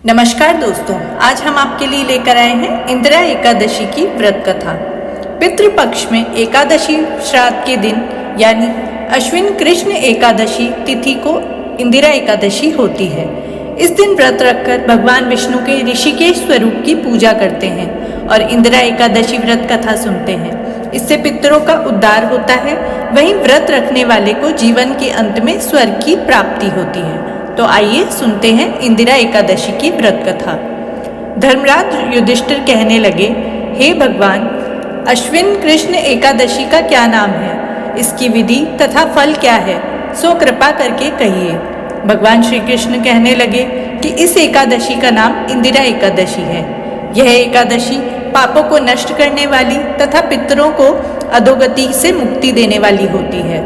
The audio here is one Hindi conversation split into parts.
नमस्कार दोस्तों, आज हम आपके लिए लेकर आए हैं इंदिरा एकादशी की व्रत कथा। पितृपक्ष में एकादशी श्राद्ध के दिन यानी अश्विन कृष्ण एकादशी तिथि को इंदिरा एकादशी होती है। इस दिन व्रत रखकर भगवान विष्णु के ऋषिकेश स्वरूप की पूजा करते हैं और इंदिरा एकादशी व्रत कथा सुनते हैं। इससे पितरों का उद्धार होता है, वहीं व्रत रखने वाले को जीवन के अंत में स्वर्ग की प्राप्ति होती है। तो आइए सुनते हैं इंदिरा एकादशी की व्रत कथा। धर्मराज युधिष्ठिर कहने लगे, हे भगवान, अश्विन कृष्ण एकादशी का क्या नाम है, इसकी विधि तथा फल क्या है, सो कृपा करके कहिए। भगवान श्री कृष्ण कहने लगे कि इस एकादशी का नाम इंदिरा एकादशी है। यह एकादशी पापों को नष्ट करने वाली तथा पितरों को अधोगति से मुक्ति देने वाली होती है।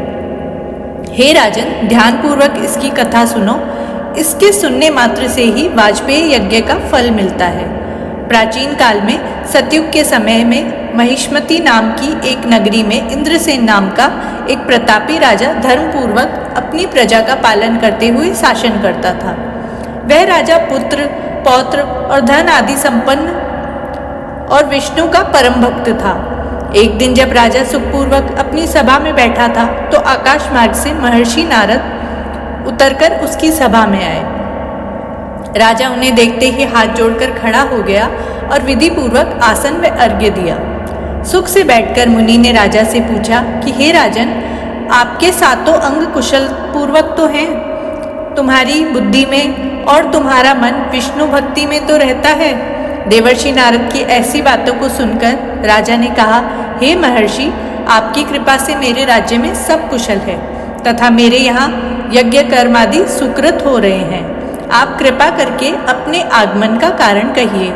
हे राजन, ध्यानपूर्वक इसकी कथा सुनो। इसके सुनने मात्र से ही वाजपेयी यज्ञ का फल मिलता है। प्राचीन काल में सतयुग के समय में महिष्मती नाम की एक नगरी में इंद्रसेन नाम का एक प्रतापी राजा धर्मपूर्वक अपनी प्रजा का पालन करते हुए शासन करता था। वह राजा पुत्र, पौत्र और धन आदि संपन्न और विष्णु का परम भक्त था। एक दिन जब राजा सुखपूर्वक अपनी सभा में बैठा था तो आकाश मार्ग से महर्षि नारद उतरकर उसकी सभा में आए। राजा उन्हें देखते ही हाथ जोड़कर खड़ा हो गया और विधि पूर्वक आसन व अर्घ्य दिया। सुख से बैठकर मुनि ने राजा से पूछा कि हे राजन, आपके सातों अंग कुशल पूर्वक तो हैं, तुम्हारी बुद्धि में और तुम्हारा मन विष्णु भक्ति में तो रहता है। देवर्षि नारद की ऐसी बातों को सुनकर राजा ने कहा, हे महर्षि, आपकी कृपा से मेरे राज्य में सब कुशल है तथा मेरे यहाँ यज्ञ कर्म आदि सुकृत हो रहे हैं। आप कृपा करके अपने आगमन का कारण कहिए।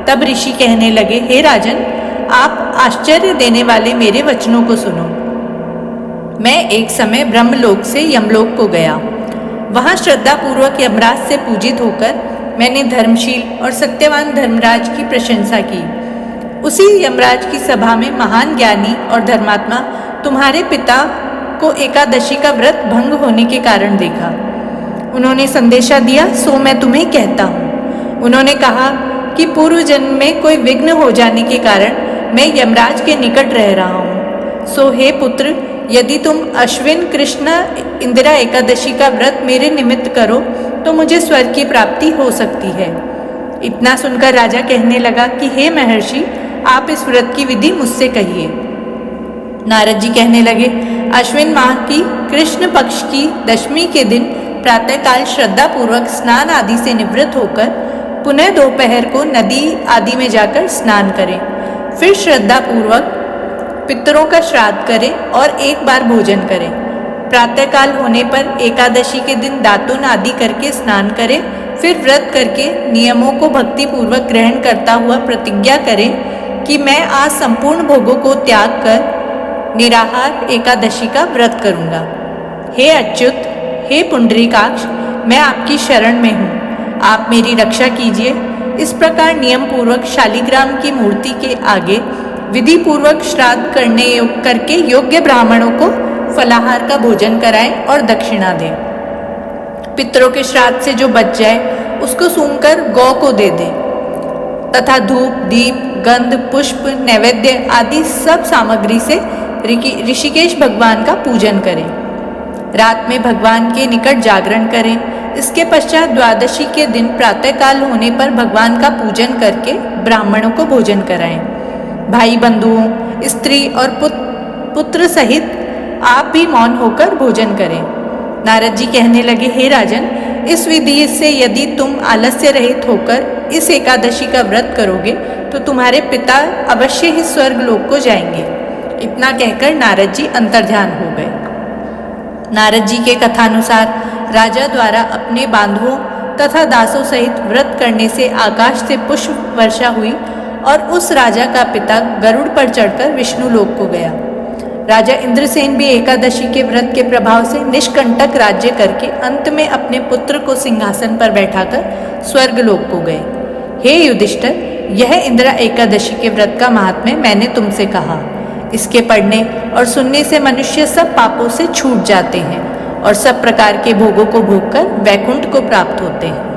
तब ऋषि कहने लगे, हे राजन, आप आश्चर्य देने वाले मेरे वचनों को सुनो। मैं एक समय ब्रह्मलोक से यमलोक को गया। वहाँ श्रद्धापूर्वक यमराज से पूजित होकर मैंने धर्मशील और सत्यवान धर्मराज की प्रशंसा की। उसी यमराज की सभा में महान ज्ञानी और धर्मात्मा तुम्हारे पिता को एकादशी का व्रत भंग होने के कारण देखा। उन्होंने संदेशा दिया, सो मैं तुम्हें कहता हूँ। उन्होंने कहा कि पूर्व जन्म में कोई विघ्न हो जाने के कारण मैं यमराज के निकट रह रहा हूँ। सो हे पुत्र, यदि तुम अश्विन कृष्ण इंदिरा एकादशी का व्रत मेरे निमित्त करो तो मुझे स्वर्ग की प्राप्ति हो सकती है। इतना सुनकर राजा कहने लगा कि हे महर्षि, आप इस व्रत की विधि मुझसे कहिए। नारद जी कहने लगे, अश्विन माह की कृष्ण पक्ष की दशमी के दिन प्रातःकाल श्रद्धापूर्वक स्नान आदि से निवृत्त होकर पुनः दोपहर को नदी आदि में जाकर स्नान करें। फिर श्रद्धापूर्वक पितरों का श्राद्ध करें और एक बार भोजन करें। प्रातःकाल होने पर एकादशी के दिन दातुन आदि करके स्नान करें। फिर व्रत करके नियमों को भक्तिपूर्वक ग्रहण करता हुआ प्रतिज्ञा करें कि मैं आज संपूर्ण भोगों को त्याग कर निराहार एकादशी का व्रत करूंगा। हे अच्युत, हे पुंडरीकाक्ष, मैं आपकी शरण में हूँ, आप मेरी रक्षा कीजिए। इस प्रकार नियम पूर्वक शालिग्राम की मूर्ति के आगे विधि पूर्वक श्राद्ध करके योग्य ब्राह्मणों को फलाहार का भोजन कराएं और दक्षिणा दें। पितरों के श्राद्ध से जो बच जाए उसको सूंघकर गौ को दे दें तथा धूप, दीप, गंध, पुष्प, नैवेद्य आदि सब सामग्री से ऋषिकेश भगवान का पूजन करें। रात में भगवान के निकट जागरण करें। इसके पश्चात द्वादशी के दिन प्रातःकाल होने पर भगवान का पूजन करके ब्राह्मणों को भोजन कराएं। भाई बंधुओं, स्त्री और पुत्र सहित आप भी मौन होकर भोजन करें। नारद जी कहने लगे, हे राजन, इस विधि से यदि तुम आलस्य रहित होकर इस एकादशी का व्रत करोगे तो तुम्हारे पिता अवश्य ही स्वर्ग लोक को जाएंगे। इतना कहकर नारद जी अंतर्ध्यान हो गए। नारद जी के कथानुसार राजा द्वारा अपने बांधवों तथा दासों सहित व्रत करने से आकाश से पुष्प वर्षा हुई और उस राजा का पिता गरुड़ पर चढ़कर विष्णु लोक को गया। राजा इंद्रसेन भी एकादशी के व्रत के प्रभाव से निष्कंटक राज्य करके अंत में अपने पुत्र को सिंहासन पर बैठाकर स्वर्ग लोक को गए। हे युधिष्ठिर, यह इंदिरा एकादशी के व्रत का महात्म्य मैंने तुमसे कहा। इसके पढ़ने और सुनने से मनुष्य सब पापों से छूट जाते हैं और सब प्रकार के भोगों को भोगकर वैकुंठ को प्राप्त होते हैं।